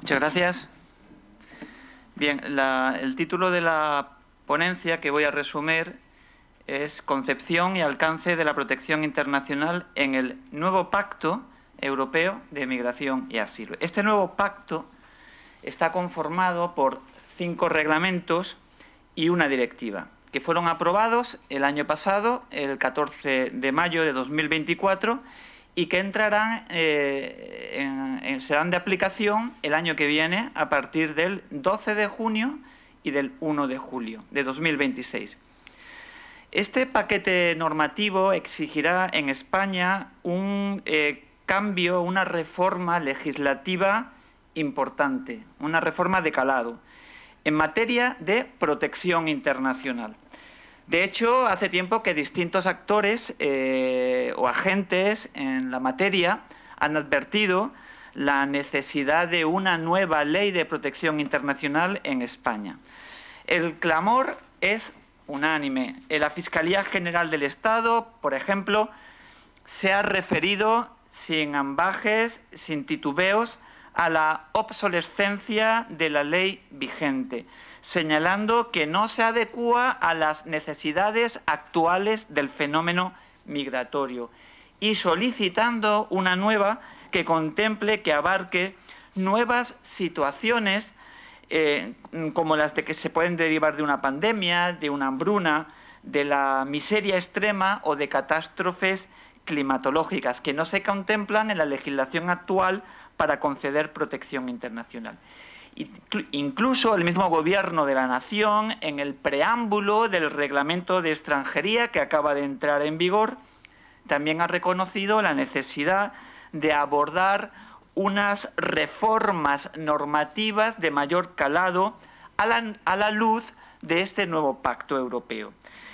Muchas gracias. Bien, el título de la ponencia que voy a resumir es Concepción y alcance de la protección internacional en el nuevo Pacto Europeo de Migración y Asilo. Este nuevo pacto está conformado por 5 reglamentos y una directiva, que fueron aprobados el año pasado, el 14 de mayo de 2024, y que entrarán, serán de aplicación el año que viene a partir del 12 de junio y del 1 de julio de 2026. Este paquete normativo exigirá en España un cambio, una reforma legislativa importante, una reforma de calado, en materia de protección internacional. De hecho, hace tiempo que distintos actores o agentes en la materia han advertido la necesidad de una nueva ley de protección internacional en España. El clamor es unánime. La Fiscalía General del Estado, por ejemplo, se ha referido sin ambages, sin titubeos, a la obsolescencia de la ley vigente, señalando que no se adecúa a las necesidades actuales del fenómeno migratorio y solicitando una nueva que contemple, que abarque nuevas situaciones como las de que se pueden derivar de una pandemia, de una hambruna, de la miseria extrema o de catástrofes climatológicas que no se contemplan en la legislación actual para conceder protección internacional. Incluso el mismo Gobierno de la Nación, en el preámbulo del Reglamento de Extranjería que acaba de entrar en vigor, también ha reconocido la necesidad de abordar unas reformas normativas de mayor calado a la luz de este nuevo pacto europeo.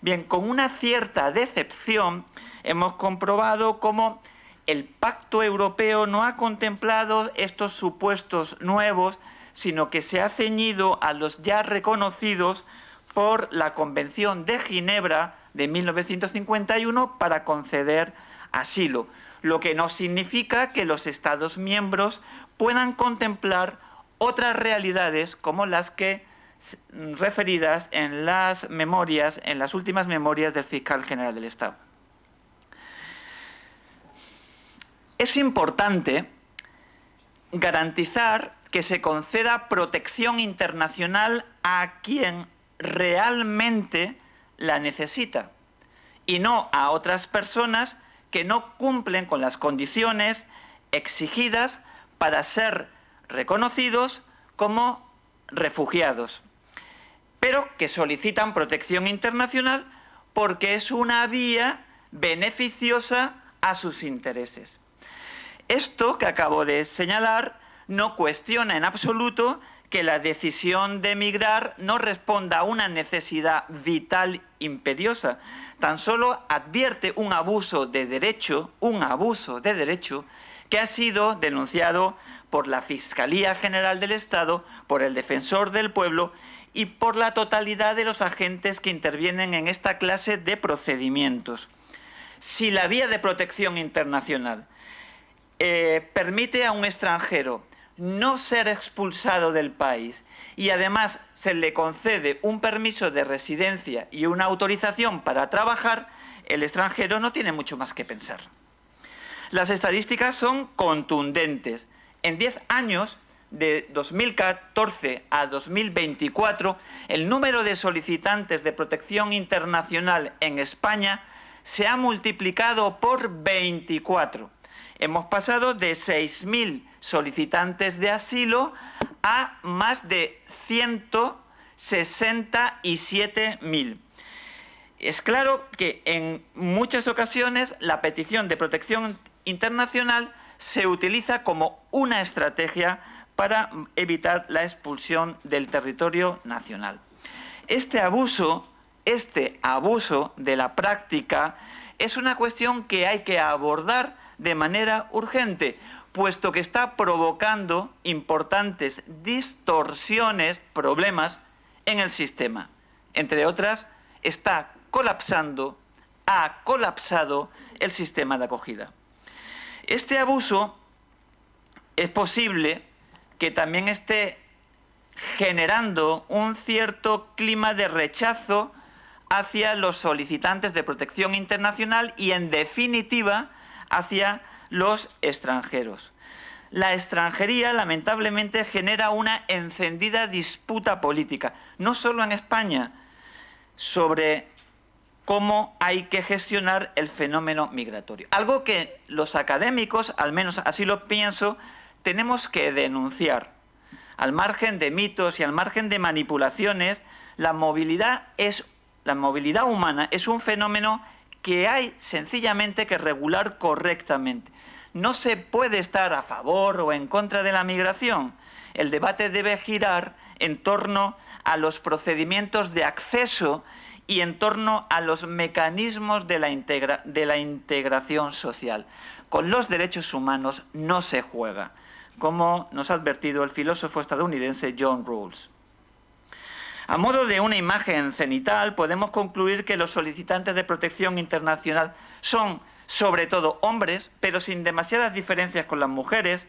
Bien, con una cierta decepción hemos comprobado cómo el pacto europeo no ha contemplado estos supuestos nuevos, sino que se ha ceñido a los ya reconocidos por la Convención de Ginebra de 1951 para conceder asilo, lo que no significa que los Estados miembros puedan contemplar otras realidades como las que referidas en las memorias, en las últimas memorias del Fiscal General del Estado. Es importante garantizar que se conceda protección internacional a quien realmente la necesita y no a otras personas que no cumplen con las condiciones exigidas para ser reconocidos como refugiados, pero que solicitan protección internacional porque es una vía beneficiosa a sus intereses. Esto que acabo de señalar no cuestiona en absoluto que la decisión de emigrar no responda a una necesidad vital imperiosa. Tan solo advierte un abuso de derecho que ha sido denunciado por la Fiscalía General del Estado, por el Defensor del Pueblo y por la totalidad de los agentes que intervienen en esta clase de procedimientos. Si la vía de protección internacional permite a un extranjero no ser expulsado del país y además se le concede un permiso de residencia y una autorización para trabajar, el extranjero no tiene mucho más que pensar. Las estadísticas son contundentes. En 10 años, de 2014 a 2024, el número de solicitantes de protección internacional en España se ha multiplicado por 24. Hemos pasado de 6.000 solicitantes de asilo a más de 167.000. Es claro que en muchas ocasiones la petición de protección internacional se utiliza como una estrategia para evitar la expulsión del territorio nacional. Este abuso de la práctica es una cuestión que hay que abordar de manera urgente, puesto que está provocando importantes distorsiones, problemas en el sistema. Entre otras, ha colapsado el sistema de acogida. Este abuso es posible que también esté generando un cierto clima de rechazo hacia los solicitantes de protección internacional y, en definitiva, hacia los extranjeros. La extranjería, lamentablemente, genera una encendida disputa política, no solo en España, sobre cómo hay que gestionar el fenómeno migratorio. Algo que los académicos, al menos así lo pienso, tenemos que denunciar. Al margen de mitos y al margen de manipulaciones, la movilidad humana es un fenómeno que hay sencillamente que regular correctamente. No se puede estar a favor o en contra de la migración. El debate debe girar en torno a los procedimientos de acceso y en torno a los mecanismos de la integración social. Con los derechos humanos no se juega, como nos ha advertido el filósofo estadounidense John Rawls. A modo de una imagen cenital, podemos concluir que los solicitantes de protección internacional son, sobre todo, hombres, pero sin demasiadas diferencias con las mujeres.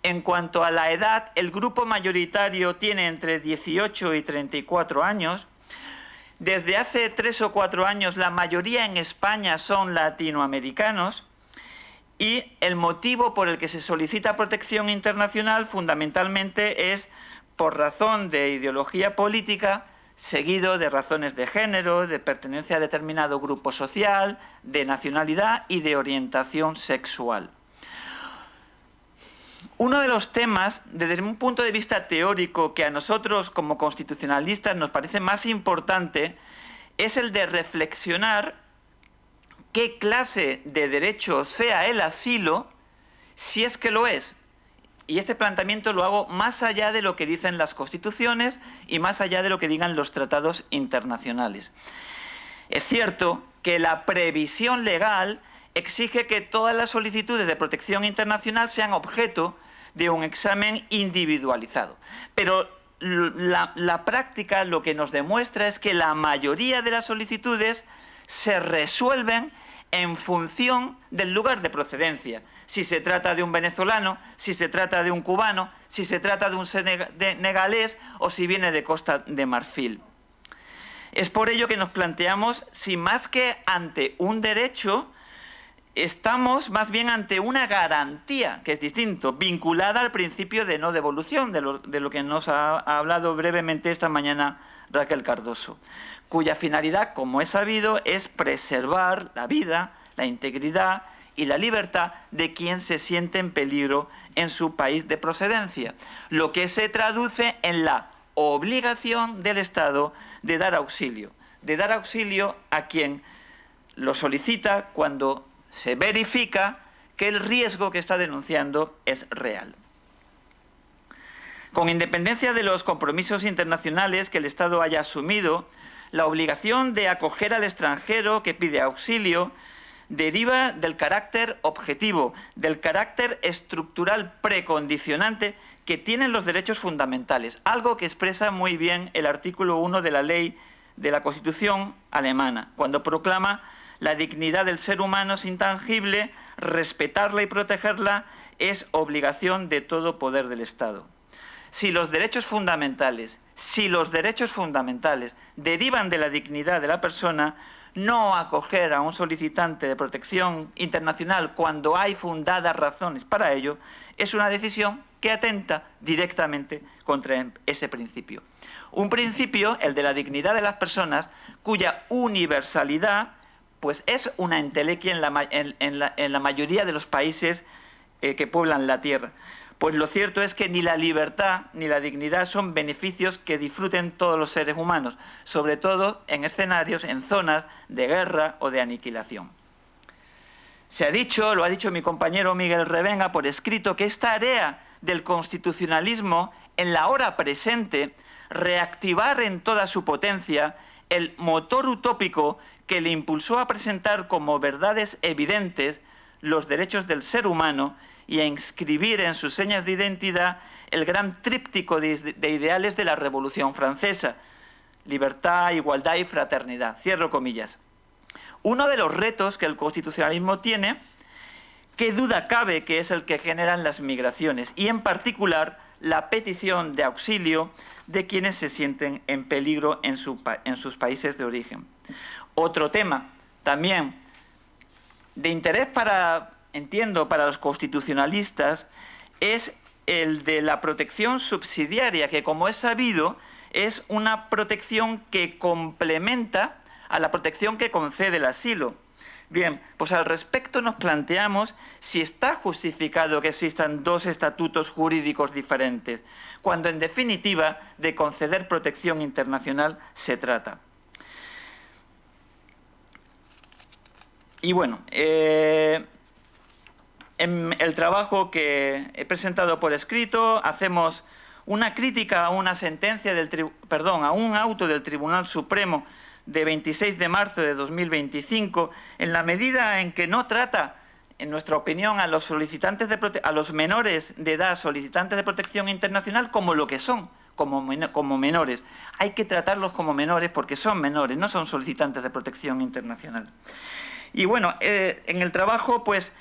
En cuanto a la edad, el grupo mayoritario tiene entre 18 y 34 años. Desde hace 3 o 4 años, la mayoría en España son latinoamericanos. Y el motivo por el que se solicita protección internacional fundamentalmente es por razón de ideología política, seguido de razones de género, de pertenencia a determinado grupo social, de nacionalidad y de orientación sexual. Uno de los temas, desde un punto de vista teórico, que a nosotros como constitucionalistas nos parece más importante, es el de reflexionar qué clase de derecho sea el asilo, si es que lo es. Y este planteamiento lo hago más allá de lo que dicen las constituciones y más allá de lo que digan los tratados internacionales. Es cierto que la previsión legal exige que todas las solicitudes de protección internacional sean objeto de un examen individualizado. Pero la práctica lo que nos demuestra es que la mayoría de las solicitudes se resuelven en función del lugar de procedencia. Si se trata de un venezolano, si se trata de un cubano, si se trata de un senegalés o si viene de Costa de Marfil. Es por ello que nos planteamos si más que ante un derecho, estamos más bien ante una garantía, que es distinto, vinculada al principio de no devolución, de lo que nos ha hablado brevemente esta mañana Raquel Cardoso, cuya finalidad, como es sabido, es preservar la vida, la integridad y la libertad de quien se siente en peligro en su país de procedencia, lo que se traduce en la obligación del Estado de dar auxilio a quien lo solicita cuando se verifica que el riesgo que está denunciando es real. Con independencia de los compromisos internacionales que el Estado haya asumido, la obligación de acoger al extranjero que pide auxilio deriva del carácter objetivo, del carácter estructural precondicionante que tienen los derechos fundamentales, algo que expresa muy bien el artículo 1 de la ley de la Constitución alemana, cuando proclama la dignidad del ser humano es intangible, respetarla y protegerla es obligación de todo poder del Estado. Si los derechos fundamentales derivan de la dignidad de la persona, no acoger a un solicitante de protección internacional cuando hay fundadas razones para ello es una decisión que atenta directamente contra ese principio. Un principio, el de la dignidad de las personas, cuya universalidad pues es una entelequia en la mayoría de los países que pueblan la tierra. Pues lo cierto es que ni la libertad ni la dignidad son beneficios que disfruten todos los seres humanos, sobre todo en escenarios, en zonas de guerra o de aniquilación. Se ha dicho, lo ha dicho mi compañero Miguel Revenga por escrito, que es tarea del constitucionalismo en la hora presente reactivar en toda su potencia el motor utópico que le impulsó a presentar como verdades evidentes los derechos del ser humano y a inscribir en sus señas de identidad el gran tríptico de ideales de la Revolución Francesa: libertad, igualdad y fraternidad. Cierro comillas. Uno de los retos que el constitucionalismo tiene, qué duda cabe que es el que generan las migraciones, y en particular la petición de auxilio de quienes se sienten en peligro en sus países de origen. Otro tema también de interés entiendo, para los constitucionalistas, es el de la protección subsidiaria, que, como es sabido, es una protección que complementa a la protección que concede el asilo. Bien, pues al respecto nos planteamos si está justificado que existan dos estatutos jurídicos diferentes, cuando en definitiva de conceder protección internacional se trata. Y bueno, en el trabajo que he presentado por escrito hacemos una crítica a una sentencia a un auto del Tribunal Supremo de 26 de marzo de 2025, en la medida en que no trata, en nuestra opinión, a los menores de edad solicitantes de protección internacional como lo que son, como menores. Hay que tratarlos como menores porque son menores, no son solicitantes de protección internacional. Y bueno, en el trabajo pues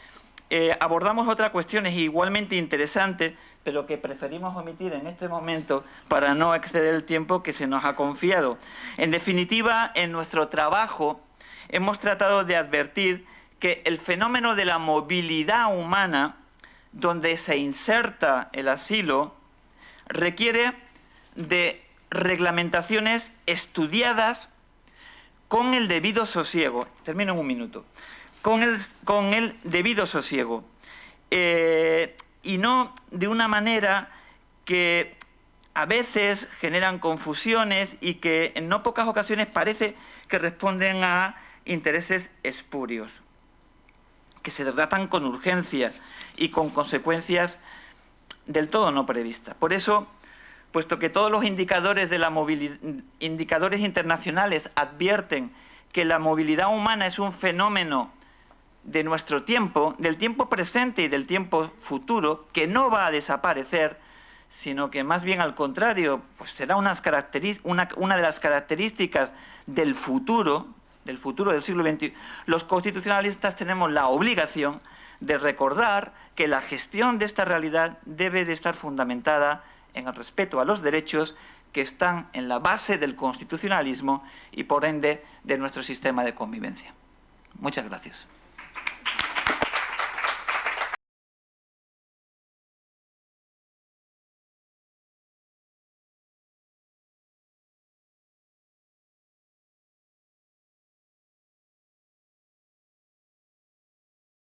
abordamos otras cuestiones igualmente interesantes, pero que preferimos omitir en este momento para no exceder el tiempo que se nos ha confiado. En definitiva, en nuestro trabajo hemos tratado de advertir que el fenómeno de la movilidad humana, donde se inserta el asilo, requiere de reglamentaciones estudiadas con el debido sosiego. Termino en un minuto. Con el debido sosiego. Y no de una manera que a veces generan confusiones y que en no pocas ocasiones parece que responden a intereses espurios, que se tratan con urgencia y con consecuencias del todo no previstas. Por eso, puesto que todos los indicadores indicadores internacionales advierten que la movilidad humana es un fenómeno de nuestro tiempo, del tiempo presente y del tiempo futuro, que no va a desaparecer, sino que más bien al contrario, pues será una de las características del futuro del siglo XXI. Los constitucionalistas tenemos la obligación de recordar que la gestión de esta realidad debe de estar fundamentada en el respeto a los derechos que están en la base del constitucionalismo y por ende de nuestro sistema de convivencia. Muchas gracias.